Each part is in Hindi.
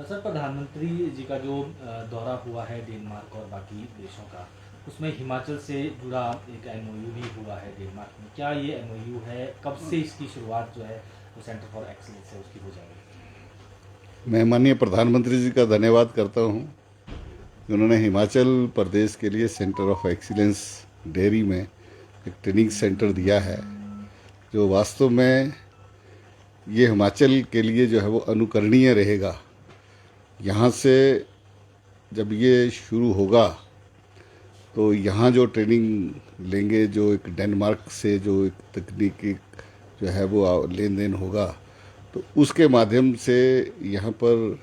सर, प्रधानमंत्री जी का जो दौरा हुआ है डेनमार्क और बाकी देशों का, उसमें हिमाचल से जुड़ा एक एमओयू भी हुआ है डेनमार्क में। क्या ये एमओयू है? कब से इसकी शुरुआत जो है वो सेंटर फॉर एक्सीलेंस है उसकी हो जाएगी? मैं माननीय प्रधानमंत्री जी का धन्यवाद करता हूँ कि उन्होंने हिमाचल प्रदेश के लिए सेंटर ऑफ एक्सीलेंस डेयरी में एक ट्रेनिंग सेंटर दिया है, जो वास्तव में ये हिमाचल के लिए जो है वो अनुकरणीय रहेगा। यहाँ से जब ये शुरू होगा तो यहाँ जो ट्रेनिंग लेंगे, जो एक डेनमार्क से जो एक तकनीकी जो है वो लेन देन होगा, तो उसके माध्यम से यहाँ पर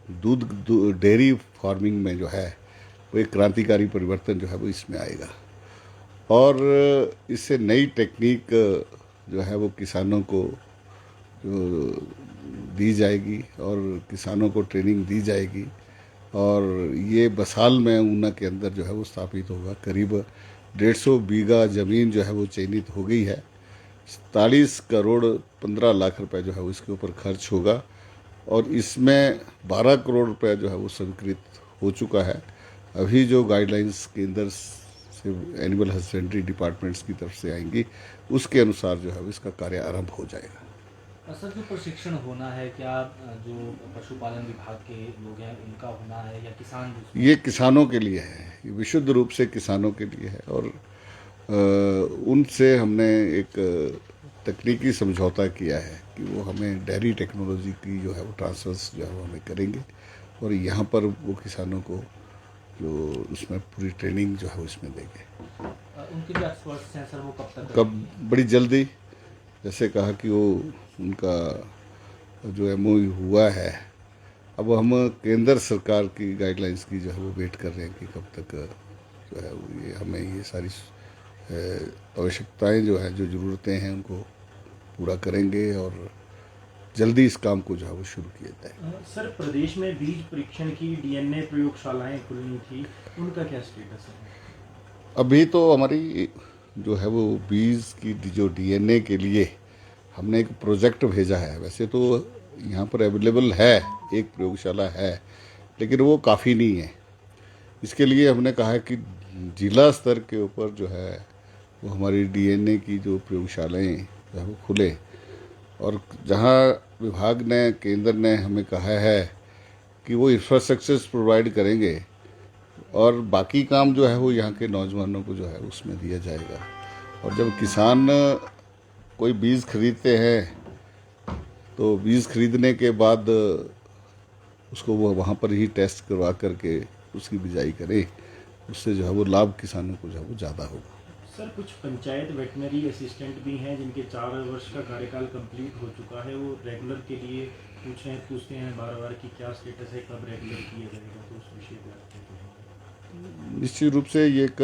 डेयरी फार्मिंग में जो है वो एक क्रांतिकारी परिवर्तन जो है वो इसमें आएगा। और इससे नई टेक्निक जो है वो किसानों को जो दी जाएगी और किसानों को ट्रेनिंग दी जाएगी। और ये बसाल में ऊना के अंदर जो है वो स्थापित होगा। करीब 150 बीघा ज़मीन जो है वो चयनित हो गई है। 47 करोड़ 15 लाख रुपए जो है वो इसके ऊपर खर्च होगा और इसमें 12 करोड़ रुपए जो है वो स्वीकृत हो चुका है। अभी जो गाइडलाइंस केंद्र से एनिमल हस्बेंड्री डिपार्टमेंट्स की तरफ से आएंगी, उसके अनुसार जो है वो इसका कार्य आरंभ हो जाएगा। सर, जो प्रशिक्षण होना है, क्या जो पशुपालन विभाग के लोग हैं उनका होना है या किसान भी उसमें? ये किसानों के लिए है, ये विशुद्ध रूप से किसानों के लिए है। और उनसे हमने एक तकनीकी समझौता किया है कि वो हमें डेयरी टेक्नोलॉजी की जो है वो ट्रांसफर्स जो है वो हमें करेंगे और यहाँ पर वो किसानों को जो उसमें पूरी ट्रेनिंग जो है वो इसमें देंगे। उनके जो एक्सपर्ट्स हैं सर, वो कब तक कब? बड़ी जल्दी। जैसे कहा कि वो उनका जो एमओयू हुआ है, अब हम केंद्र सरकार की गाइडलाइंस की जो है वो वेट कर रहे हैं कि कब तक जो है वो ये हमें ये सारी आवश्यकताएं जो है, जो ज़रूरतें हैं, उनको पूरा करेंगे और जल्दी इस काम को जो है वो शुरू किया जाए। सर, प्रदेश में बीज परीक्षण की डीएनए प्रयोगशालाएं खुलनी थी, उनका क्या स्टेटस है? अभी तो हमारी जो है वो बीज की जो डीएनए के लिए हमने एक प्रोजेक्ट भेजा है। वैसे तो यहाँ पर अवेलेबल है, एक प्रयोगशाला है, लेकिन वो काफ़ी नहीं है। इसके लिए हमने कहा है कि जिला स्तर के ऊपर जो है वो हमारी डीएनए की जो प्रयोगशालाएँ जो है वो खुले। और जहाँ विभाग ने, केंद्र ने हमें कहा है कि वो इंफ्रास्ट्रक्चर्स प्रोवाइड करेंगे और बाकी काम जो है वो यहाँ के नौजवानों को जो है उसमें दिया जाएगा। और जब किसान कोई बीज खरीदते हैं तो बीज खरीदने के बाद उसको वो वहाँ पर ही टेस्ट करवा करके उसकी बिजाई करें, उससे जो है वो लाभ किसानों को जो है वो ज़्यादा होगा। सर, कुछ पंचायत वेटनरी असिस्टेंट भी हैं जिनके 4 वर्ष का कार्यकाल कंप्लीट हो चुका है, वो रेगुलर के लिए पूछते हैं बार बार कि क्या स्टेटस है, कब रेगुलर किया जाएगा, तो उस विषय पर आप क्या कहेंगे? निश्चित रूप से ये एक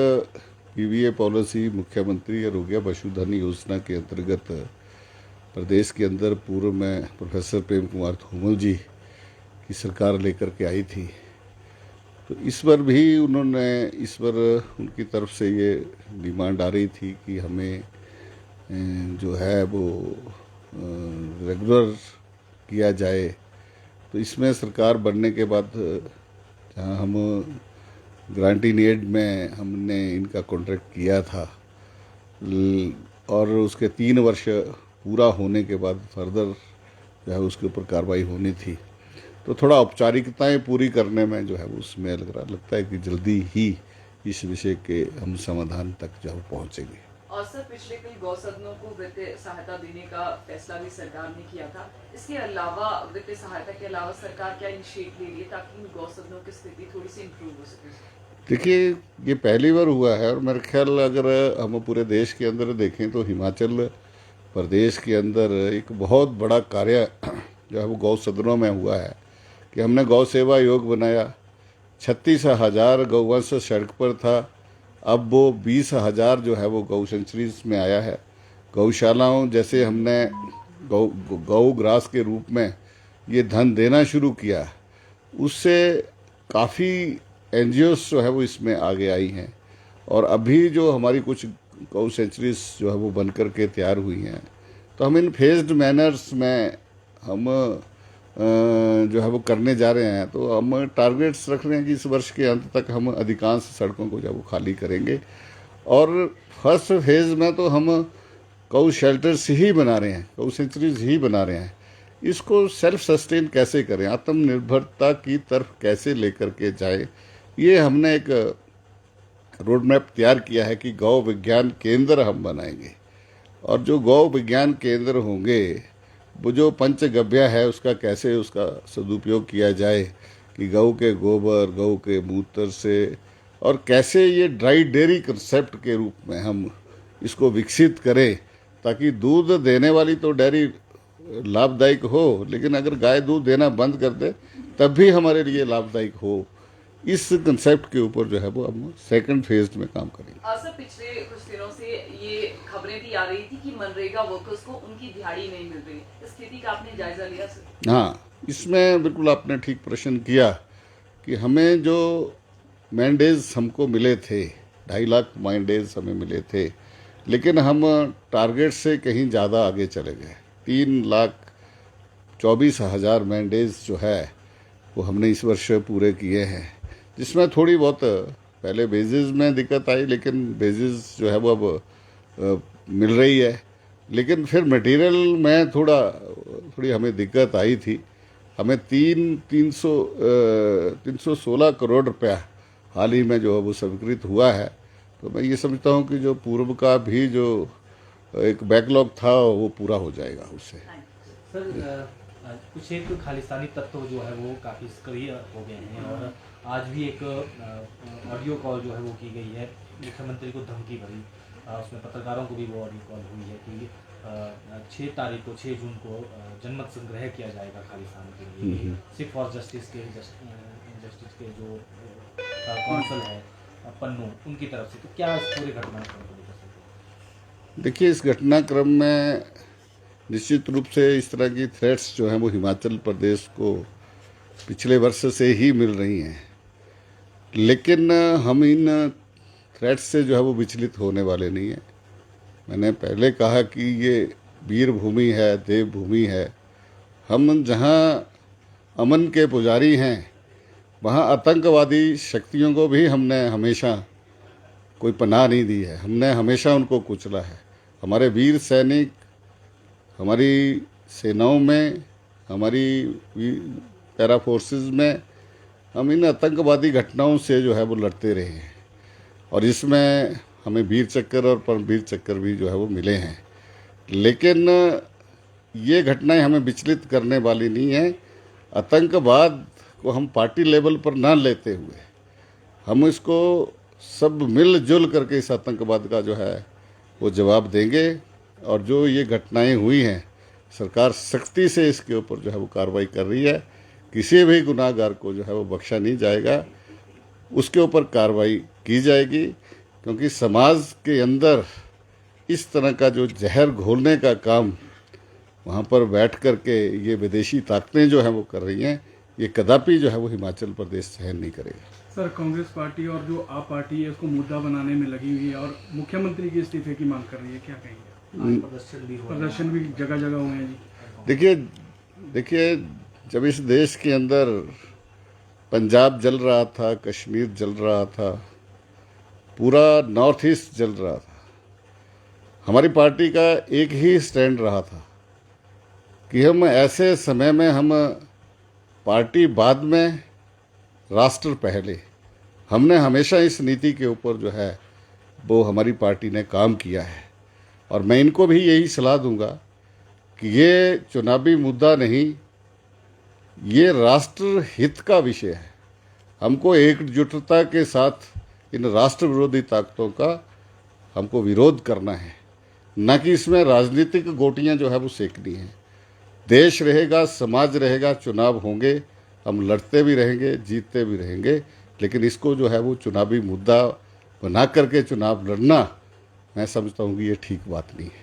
पीवीए पॉलिसी मुख्यमंत्री आरोग्य पशुधन योजना के अंतर्गत प्रदेश के अंदर पूर्व में प्रोफेसर प्रेम कुमार धूमल जी की सरकार लेकर के आई थी। तो इस बार भी उन्होंने, इस बार उनकी तरफ से ये डिमांड आ रही थी कि हमें जो है वो रेगुलर किया जाए। तो इसमें सरकार बनने के बाद जहाँ हम ग्रांट इन एड में हमने इनका कॉन्ट्रैक्ट किया था और उसके 3 वर्ष पूरा होने के बाद फर्दर जो है उसके ऊपर कार्रवाई होनी थी, तो थोड़ा औपचारिकताएं पूरी करने में जो है उसमें लगता है कि जल्दी ही इस विषय के हम समाधान तक जो है पहुँचेंगे। और सर, पिछले कई गौसदनों को वित्तीय सहायता देने का फैसला भी सरकार ने किया था। इसके अलावा वित्तीय सहायता के अलावा सरकार क्या इनिशिएटिव ले रही है ताकि इन गौसदनों की स्थिति थोड़ी सी इम्प्रूव हो सके? देखिए, ये पहली बार हुआ है और मेरे ख्याल अगर हम पूरे देश के अंदर देखें तो हिमाचल प्रदेश के अंदर एक बहुत बड़ा कार्य जो है वो गौ सदनों में हुआ है कि हमने गौ सेवा योग बनाया। 36,000 गौवंश सड़क पर था, अब वो 20,000 जो है वो गौ सेंचुरीज में आया है। गौशालाओं जैसे हमने गौ ग्रास के रूप में ये धन देना शुरू किया, उससे काफ़ी एनजीओस जो है वो इसमें आगे आई हैं। और अभी जो हमारी कुछ गौ सेंचुरीज जो है वो बन कर के तैयार हुई हैं, तो हम इन फेज्ड मैनर्स में हम जो है वो करने जा रहे हैं, तो हम टारगेट्स रख रहे हैं कि इस वर्ष के अंत तक हम अधिकांश सड़कों को जो है वो खाली करेंगे। और फर्स्ट फेज़ में तो हम गौ शेल्टर्स ही बना रहे हैं, गौ सेंचुरीज ही बना रहे हैं। इसको सेल्फ सस्टेन कैसे करें, आत्मनिर्भरता की तरफ कैसे लेकर के जाए, ये हमने एक रोड मैप तैयार किया है कि गौ विज्ञान केंद्र हम बनाएंगे। और जो गौ विज्ञान केंद्र होंगे, वो जो पंचगव्य है उसका कैसे उसका सदुपयोग किया जाए, कि गौ के गोबर, गौ के मूत्र से, और कैसे ये ड्राई डेयरी कंसेप्ट के रूप में हम इसको विकसित करें, ताकि दूध देने वाली तो डेयरी लाभदायक हो, लेकिन अगर गाय दूध देना बंद कर दे तब भी हमारे लिए लाभदायक हो। इस कंसेप्ट के ऊपर जो है वो हम सेकंड फेज में काम करेंगे। सर, पिछले कुछ दिनों से ये खबरें भी आ रही थी कि मनरेगा वर्कर्स को उनकी दिहाड़ी नहीं मिल रही, इस स्थिति का आपने जायजा लिया सर? हाँ, इसमें बिल्कुल आपने ठीक प्रश्न किया कि हमें जो मैंडेज हमको मिले थे, 2.5 लाख मैंडेज हमें मिले थे, लेकिन हम टारगेट से कहीं ज़्यादा आगे चले गए। 3,24,000 मैंडेज जो है वो हमने इस वर्ष पूरे किए हैं, जिसमें थोड़ी बहुत पहले बेसिस में दिक्कत आई, लेकिन बेसिस जो है वो अब मिल रही है। लेकिन फिर मटेरियल में थोड़ी हमें दिक्कत आई थी। हमें 316 करोड़ रुपया हाल ही में जो है वो स्वीकृत हुआ है। तो मैं ये समझता हूँ कि जो पूर्व का भी जो एक बैकलॉग था वो पूरा हो जाएगा उससे। सर, कुछ एक खालिस्तानी तत्व जो है वो काफ़ी सक्रिय हो गए हैं, और आज भी एक ऑडियो कॉल जो है वो की गई है मुख्यमंत्री को धमकी भरी। उसमें पत्रकारों को भी वो ऑडियो कॉल हुई है कि 6 जून को जनमत संग्रह किया जाएगा खालिस्तान के लिए, सिख फॉर जस्टिस के जो कौंसल है पन्नू, उनकी तरफ से। तो क्या इस पूरे घटनाक्रम को लेकर सकते? देखिए, इस घटनाक्रम में निश्चित रूप से इस तरह की थ्रेट्स जो हैं वो हिमाचल प्रदेश को पिछले वर्ष से ही मिल रही हैं, लेकिन हम इन थ्रेट्स से जो है वो विचलित होने वाले नहीं हैं। मैंने पहले कहा कि ये वीर भूमि है, देवभूमि है। हम जहाँ अमन के पुजारी हैं, वहाँ आतंकवादी शक्तियों को भी हमने हमेशा कोई पनाह नहीं दी है, हमने हमेशा उनको कुचला है। हमारे वीर सैनिक, हमारी सेनाओं में, हमारी पैरा फोर्सेस में हम इन आतंकवादी घटनाओं से जो है वो लड़ते रहे हैं, और इसमें हमें वीर चक्र और परमवीर चक्र भी जो है वो मिले हैं। लेकिन ये घटनाएं हमें विचलित करने वाली नहीं है। आतंकवाद को हम पार्टी लेवल पर ना लेते हुए हम इसको सब मिलजुल करके इस आतंकवाद का जो है वो जवाब देंगे। और जो ये घटनाएं हुई हैं, सरकार सख्ती से इसके ऊपर जो है वो कार्रवाई कर रही है। किसी भी गुनाहगार को जो है वो बख्शा नहीं जाएगा, उसके ऊपर कार्रवाई की जाएगी, क्योंकि समाज के अंदर इस तरह का जो जहर घोलने का काम वहाँ पर बैठ कर के ये विदेशी ताकतें जो हैं वो कर रही हैं, ये कदापि जो है वो हिमाचल प्रदेश सहन नहीं करेगा। सर, कांग्रेस पार्टी और जो आप पार्टी है उसको मुद्दा बनाने में लगी हुई है और मुख्यमंत्री के इस्तीफे की मांग कर रही है, क्या कहेंगे? प्रदर्शन भी जगह जगह हुए हैं जी। देखिए, जब इस देश के अंदर पंजाब जल रहा था, कश्मीर जल रहा था, पूरा नॉर्थ ईस्ट जल रहा था, हमारी पार्टी का एक ही स्टैंड रहा था कि हम ऐसे समय में हम पार्टी बाद में, राष्ट्र पहले। हमने हमेशा इस नीति के ऊपर जो है वो हमारी पार्टी ने काम किया है, और मैं इनको भी यही सलाह दूंगा कि ये चुनावी मुद्दा नहीं, ये राष्ट्र हित का विषय है। हमको एकजुटता के साथ इन राष्ट्र विरोधी ताकतों का हमको विरोध करना है, न कि इसमें राजनीतिक गोटियां जो है वो सेकनी है। देश रहेगा, समाज रहेगा, चुनाव होंगे, हम लड़ते भी रहेंगे, जीतते भी रहेंगे, लेकिन इसको जो है वो चुनावी मुद्दा बना करके चुनाव लड़ना, मैं समझता हूँ कि ये ठीक बात नहीं है।